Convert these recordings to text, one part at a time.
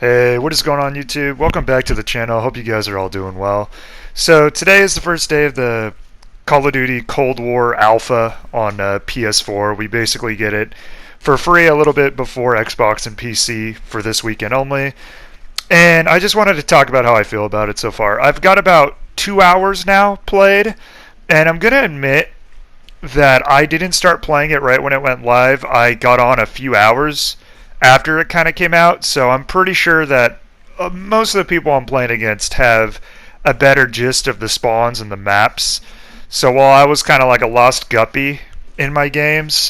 Hey, what is going on YouTube? Welcome back to the channel. Hope you guys are all doing well. So today is the first day of the Call of Duty Cold War Alpha on PS4. We basically get it for free a little bit before Xbox and PC for this weekend only. And I just wanted to talk about how I feel about it so far. I've got about 2 hours now played, and I'm going to admit that I didn't start playing it right when it went live. I got on a few hours after it kind of came out, so I'm pretty sure that most of the people I'm playing against have a better gist of the spawns and the maps. So while I was kind of like a lost guppy in my games,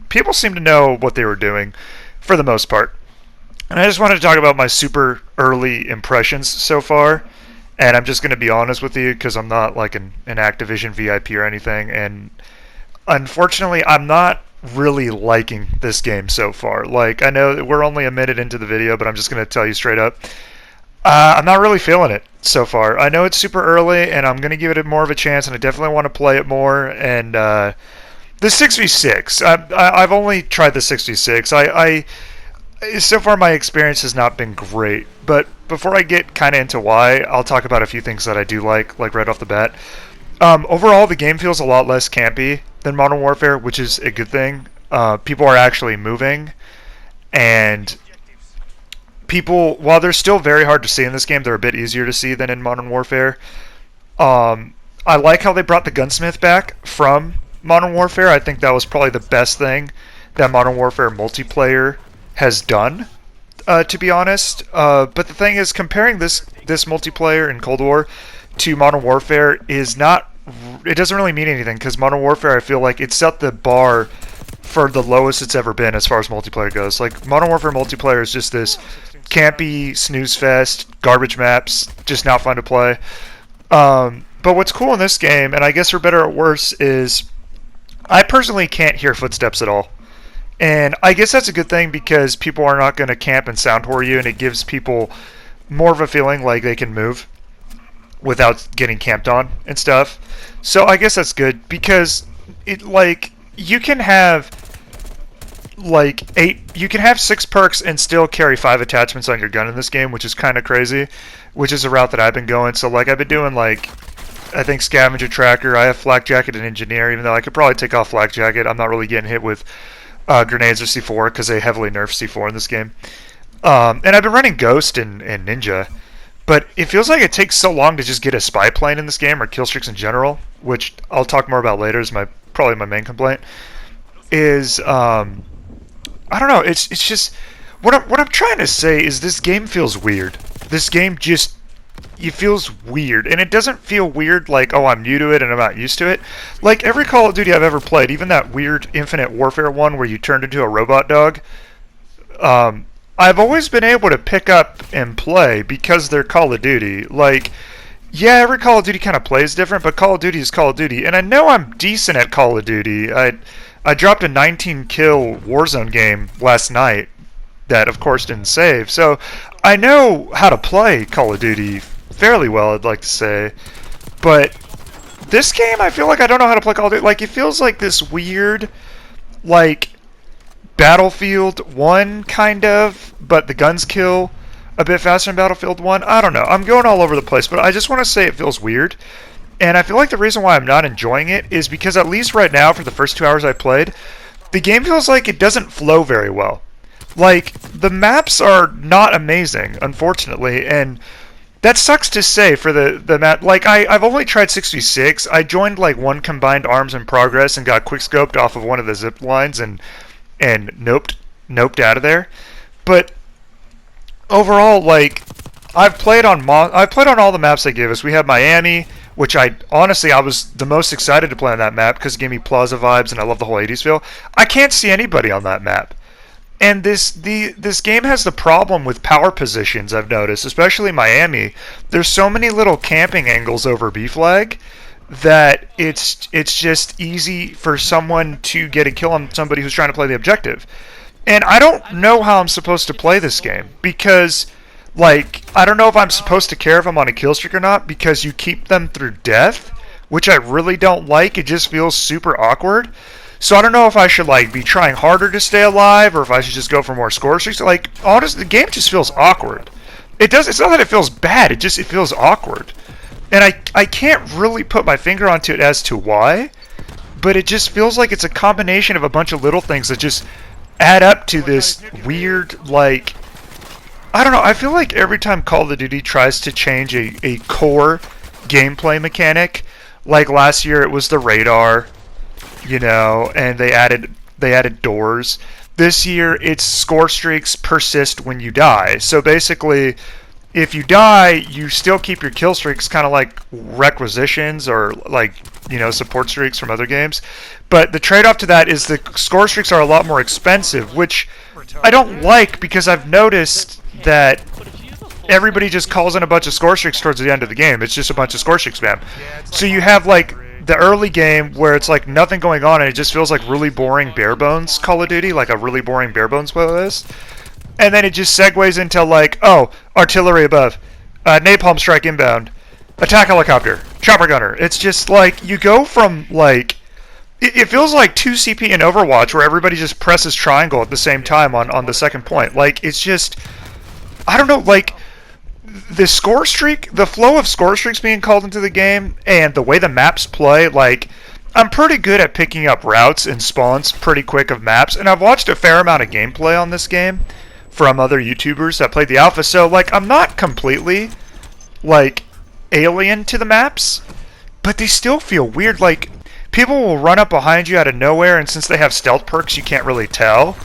people seem to know what they were doing for the most part. And I just wanted to talk about my super early impressions so far. And I'm just going to be honest with you because I'm not like an Activision VIP or anything. And unfortunately, I'm not really liking this game so far. Like, I know that we're only a minute into the video, but I'm just going to tell you straight up. I'm not really feeling it so far. I know it's super early, and I'm going to give it more of a chance, and I definitely want to play it more. And the 6v6, I've only tried the 6v6. So far, my experience has not been great. But before I get kind of into why, I'll talk about a few things that I do like right off the bat. Overall, the game feels a lot less campy than Modern Warfare, which is a good thing. People are actually moving, and people, while they're still very hard to see in this game, they're a bit easier to see than in Modern Warfare. I like how they brought the gunsmith back from Modern Warfare. I think that was probably the best thing that Modern Warfare multiplayer has done, to be honest. But the thing is, comparing this multiplayer in Cold War to Modern Warfare is not, it doesn't really mean anything, because Modern Warfare, I feel like it set the bar for the lowest it's ever been as far as multiplayer goes. Like, Modern Warfare multiplayer is just this campy snooze fest, garbage maps, just not fun to play. But what's cool in this game, and I guess for better or worse, is I personally can't hear footsteps at all. And I guess that's a good thing, because people are not going to camp and sound whore you, and it gives people more of a feeling like they can move without getting camped on and stuff. So I guess that's good, because it, like, you can have like 6 perks and still carry 5 attachments on your gun in this game, which is kind of crazy, which is a route that I've been going. So like, I've been doing, like, I think Scavenger Tracker, I have Flak Jacket and Engineer, even though I could probably take off Flak Jacket. I'm not really getting hit with grenades or C4 because they heavily nerf C4 in this game. And I've been running Ghost and Ninja, but it feels like it takes so long to just get a spy plane in this game, or kill streaks in general, which I'll talk more about later, is probably my main complaint. Is I don't know, it's just what I'm trying to say is this game feels weird. This game just, it feels weird, and it doesn't feel weird like, oh, I'm new to it and I'm not used to it. Like every Call of Duty I've ever played, even that weird Infinite Warfare one where you turned into a robot dog, I've always been able to pick up and play because they're Call of Duty. Like, yeah, every Call of Duty kind of plays different, but Call of Duty is Call of Duty. And I know I'm decent at Call of Duty. I dropped a 19-kill Warzone game last night that, of course, didn't save. So I know how to play Call of Duty fairly well, I'd like to say. But this game, I feel like I don't know how to play Call of Duty. Like, it feels like this weird, like, Battlefield 1, kind of, but the guns kill a bit faster in Battlefield 1. I don't know. I'm going all over the place, but I just want to say it feels weird. And I feel like the reason why I'm not enjoying it is because, at least right now, for the first 2 hours I played, the game feels like it doesn't flow very well. Like, the maps are not amazing, unfortunately, and that sucks to say for the map. Like, I've only tried 6v6. I joined, like, one combined arms in progress and got quickscoped off of one of the zip lines and noped out of there. But overall, like, I've played on all the maps they give us. We have Miami, which I was the most excited to play on that map because it gave me Plaza vibes, and I love the whole 80s feel. I can't see anybody on that map. And this game has the problem with power positions, I've noticed, especially Miami. There's so many little camping angles over B flag that it's just easy for someone to get a kill on somebody who's trying to play the objective. And I don't know how I'm supposed to play this game, because, like, I don't know if I'm supposed to care if I'm on a kill streak or not, because you keep them through death, which I really don't like. It just feels super awkward. So I don't know if I should like be trying harder to stay alive, or if I should just go for more score streaks. Like honestly, the game just feels awkward. It does. It's not that it feels bad. It feels awkward, and I can't really put my finger onto it as to why. But it just feels like it's a combination of a bunch of little things that just add up to this weird, like, I don't know, I feel like every time Call of Duty tries to change a core gameplay mechanic, like last year it was the radar, you know, and they added doors. This year it's score streaks persist when you die. So basically, if you die, you still keep your kill streaks, kind of like requisitions or like, you know, support streaks from other games. But the trade-off to that is the score streaks are a lot more expensive, which I don't like because I've noticed that everybody just calls in a bunch of score streaks towards the end of the game. It's just a bunch of score streak spam. So you have like the early game where it's like nothing going on and it just feels like really boring bare bones Call of Duty, like a really boring bare bones playlist. And then it just segues into like, oh, artillery above, napalm strike inbound, attack helicopter, chopper gunner. It's just like you go from like, it feels like 2CP in Overwatch where everybody just presses triangle at the same time on the second point. Like it's just, I don't know, like the score streak, the flow of score streaks being called into the game and the way the maps play, like I'm pretty good at picking up routes and spawns pretty quick of maps, and I've watched a fair amount of gameplay on this game from other YouTubers that played the alpha, so like I'm not completely like alien to the maps, but they still feel weird. Like people will run up behind you out of nowhere, and since they have stealth perks, you can't really tell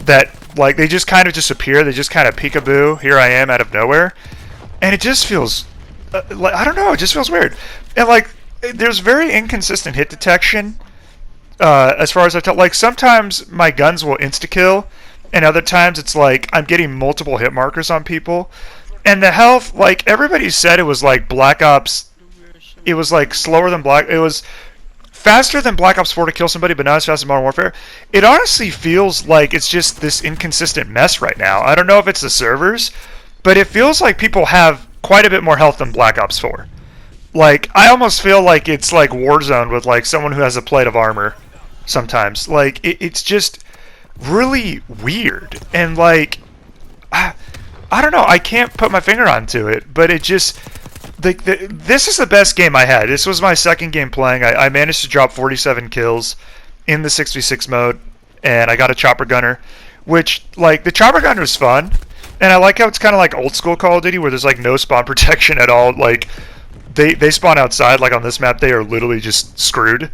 that, like they just kind of disappear. They just kind of peekaboo, here I am out of nowhere, and it just feels like, I don't know, it just feels weird. And like there's very inconsistent hit detection as far as I tell. Like sometimes my guns will insta kill, and other times it's like I'm getting multiple hit markers on people. And the health, like everybody said, it was like Black Ops. It was like slower than it was faster than Black Ops 4 to kill somebody, but not as fast as Modern Warfare. It honestly feels like it's just this inconsistent mess right now. I don't know if it's the servers, but it feels like people have quite a bit more health than Black Ops 4. Like I almost feel like it's like Warzone with like someone who has a plate of armor sometimes. Like it's just really weird, and like I don't know, I can't put my finger onto it, but it just this is the best game I had. This was my second game playing. I managed to drop 47 kills in the 6v6 mode, and I got a chopper gunner, which like the chopper gunner is fun, and I like how it's kind of like old school Call of Duty where there's like no spawn protection at all. Like they spawn outside. Like on this map they are literally just screwed,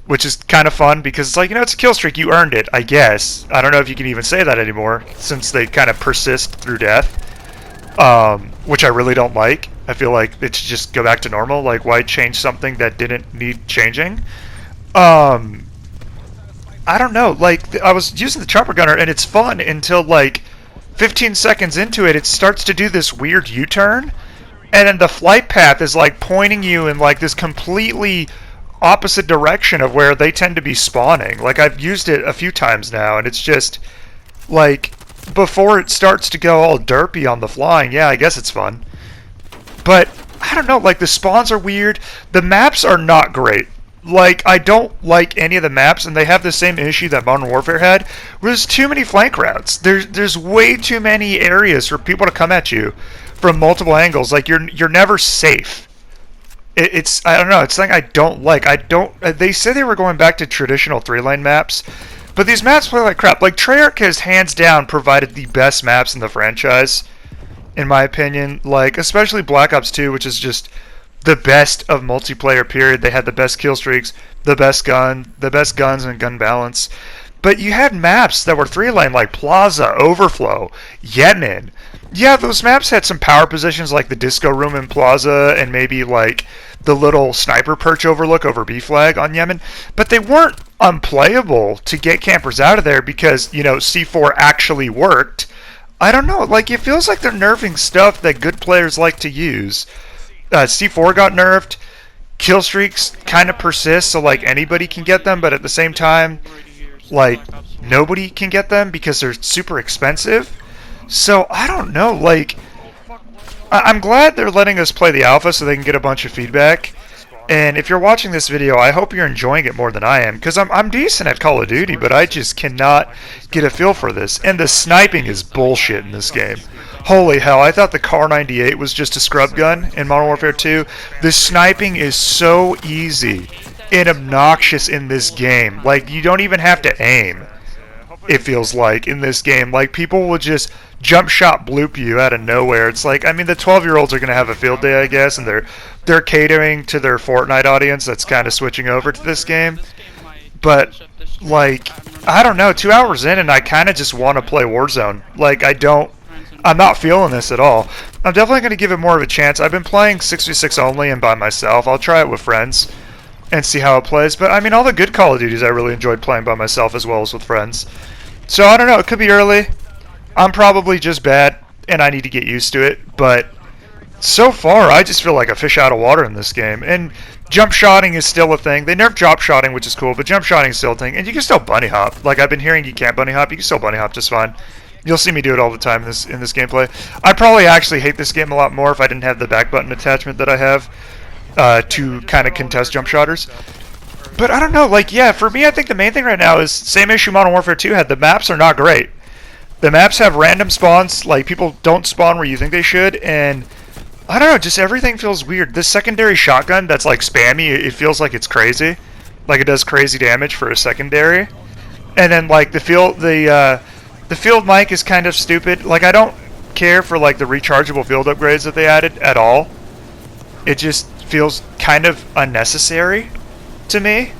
which is kind of fun because it's like, you know, it's a kill streak, you earned it, I guess. I don't know if you can even say that anymore since they kind of persist through death, which I really don't like. I feel like it should just go back to normal. Like, why change something that didn't need changing? I don't know. Like, I was using the chopper gunner, and it's fun until, like, 15 seconds into it, it starts to do this weird U-turn, and then the flight path is, like, pointing you in, like, this completely opposite direction of where they tend to be spawning. Like, I've used it a few times now, and it's just, like, before it starts to go all derpy on the flying, yeah, I guess it's fun. But, I don't know, like, the spawns are weird. The maps are not great. Like, I don't like any of the maps, and they have the same issue that Modern Warfare had, where there's too many flank routes. There's way too many areas for people to come at you from multiple angles. Like, you're never safe. It's I don't know, it's something I don't like. They say they were going back to traditional 3-lane maps, but these maps play like crap. Like, Treyarch has hands down provided the best maps in the franchise, in my opinion. Like, especially Black Ops 2, which is just the best of multiplayer, period. They had the best kill streaks, the best guns and gun balance. But you had maps that were 3-lane, like Plaza, Overflow, Yemen. Yeah, those maps had some power positions like the disco room in Plaza and maybe like the little sniper perch overlook over B flag on Yemen, but they weren't unplayable to get campers out of there because, you know, C4 actually worked. I don't know, like, it feels like they're nerfing stuff that good players like to use. C4 got nerfed, kill streaks kind of persist, so like anybody can get them, but at the same time, like, nobody can get them because they're super expensive. So, I don't know, like, I'm glad they're letting us play the alpha so they can get a bunch of feedback. And if you're watching this video, I hope you're enjoying it more than I am, because I'm decent at Call of Duty, but I just cannot get a feel for this. And the sniping is bullshit in this game. Holy hell, I thought the Kar 98 was just a scrub gun in Modern Warfare 2. The sniping is so easy and obnoxious in this game. Like, you don't even have to aim, it feels like, in this game. Like, people will just jump shot bloop you out of nowhere. It's like, I mean, the 12-year-olds are going to have a field day, I guess, and they're catering to their Fortnite audience that's kind of switching over to this game. But, like, I don't know, 2 hours in and I kind of just want to play Warzone. Like, I'm not feeling this at all. I'm definitely going to give it more of a chance. I've been playing 6v6 only and by myself. I'll try it with friends and see how it plays. But, I mean, all the good Call of Duties I really enjoyed playing by myself as well as with friends. So, I don't know, it could be early. I'm probably just bad, and I need to get used to it, but so far, I just feel like a fish out of water in this game. And jump shotting is still a thing. They nerfed drop shotting, which is cool, but jump shotting is still a thing. And you can still bunny hop. Like, I've been hearing you can't bunny hop. You can still bunny hop just fine. You'll see me do it all the time in this gameplay. I'd probably actually hate this game a lot more if I didn't have the back button attachment that I have to kind of contest jump shotters. But I don't know, like, yeah, for me, I think the main thing right now is same issue Modern Warfare 2 had. The maps are not great. The maps have random spawns, like, people don't spawn where you think they should, and I don't know, just everything feels weird. This secondary shotgun that's, like, spammy, it feels like it's crazy. Like, it does crazy damage for a secondary. And then, like, the field mic is kind of stupid. Like, I don't care for, like, the rechargeable field upgrades that they added at all. It just feels kind of unnecessary to me.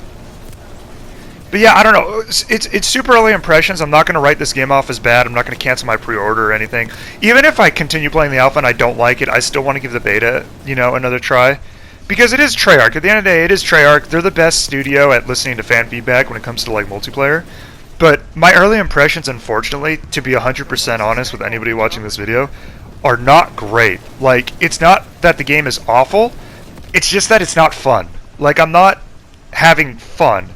But yeah, I don't know. It's super early impressions. I'm not going to write this game off as bad. I'm not going to cancel my pre-order or anything. Even if I continue playing the alpha and I don't like it, I still want to give the beta, another try. Because it is Treyarch. At the end of the day, it is Treyarch. They're the best studio at listening to fan feedback when it comes to, like, multiplayer. But my early impressions, unfortunately, to be 100% honest with anybody watching this video, are not great. Like, it's not that the game is awful. It's just that it's not fun. Like, I'm not having fun.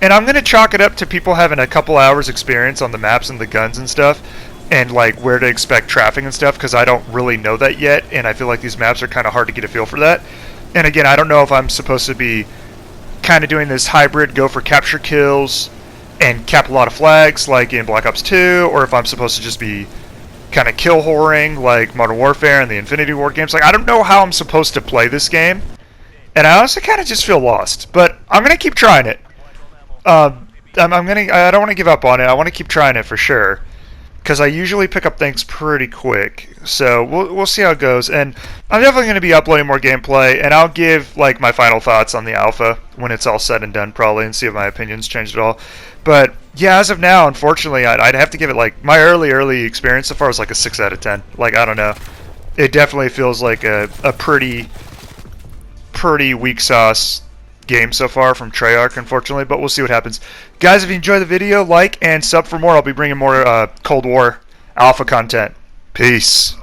And I'm going to chalk it up to people having a couple hours experience on the maps and the guns and stuff, and, like, where to expect traffic and stuff, because I don't really know that yet, and I feel like these maps are kind of hard to get a feel for that. And again, I don't know if I'm supposed to be kind of doing this hybrid go for capture kills and cap a lot of flags, like in Black Ops 2, or if I'm supposed to just be kind of kill whoring, like Modern Warfare and the Infinity Ward games. Like, I don't know how I'm supposed to play this game, and I honestly kind of just feel lost. But I'm going to keep trying it. I don't want to give up on it. I want to keep trying it for sure, because I usually pick up things pretty quick. So we'll see how it goes, and I'm definitely going to be uploading more gameplay, and I'll give, like, my final thoughts on the alpha when it's all said and done, probably, and see if my opinions changed at all. But yeah, as of now, unfortunately, I'd have to give it, like, my early experience so far was like a 6 out of 10. Like, I don't know, it definitely feels like a pretty weak sauce game so far from Treyarch, unfortunately, but we'll see what happens. Guys, if you enjoyed the video, like and sub for more. I'll be bringing more Cold War alpha content. Peace.